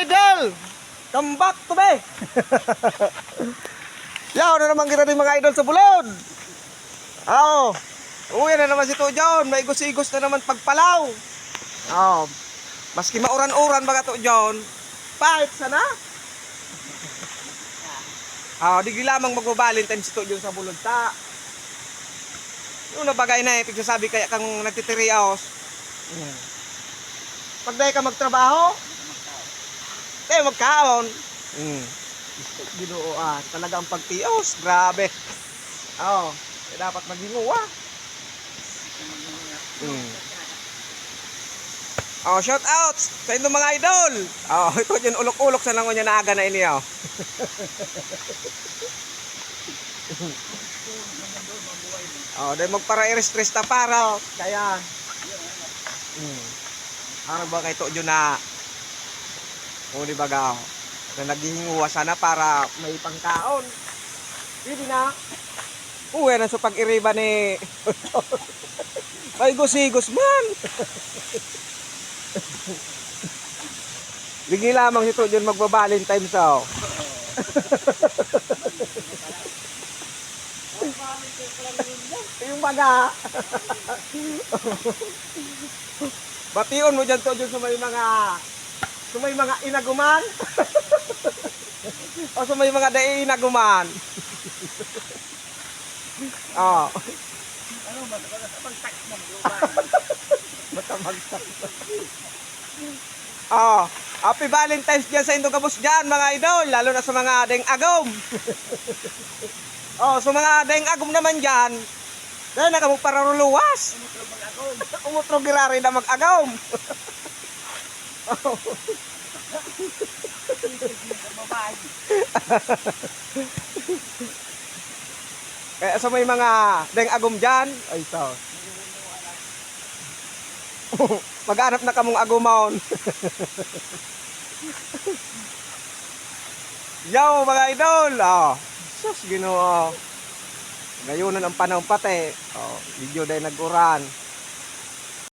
idol! Come back to me! Yaw na naman kita din mga idol sa bulod! Oo! Uwi na naman si to John, may igos-igos na naman pagpalaw! Oo! Maski mauran-uran baga to John, pahit sana! Oo, di lamang magbabalintine si to John sa bulod ta! Yung nabagay na eh, pigsasabi kaya kang nagtitiriaos. Pag dahil ka magtrabaho, tayo magkaon. Ginoo talagang pagtios, grabe. Oo, dapat maginguwa. Oh, shout out sa inyong mga idol. Oh, ito yun ulok-ulok sa nangon niya na aga na ini oh. Oh, dahil magpara-stress ta para kaya. Ano ba kay to yun na di ba gaw? Na naghihinguwa sana para may pangkaon. Hindi na. Uwi na sa pag-iriba ni Paigos-igos man. Bigli lamang ito dyan magbabalintine sa yung baga. Bation mo dyan to dyan sa may mga inaguman. O sa may mga dae inaguman. Oh. Ano ba? Magtak na Matamagtak. Oh, happy Valentine's dyan sa Indogabos dyan mga idol, lalo na sa mga deng agom. Oh, sa mga deng agom naman dyan, dahil nakamog pararuluwas. Umutro girari na mag-agom. Oh. Kaya sa may mga deng agom dyan, ay so. Maghanap na kamong agumon. Yo mga idol. Oh, sus Ginoo. Gayunon ang panahon pati. Oh, video dahil nag-uran.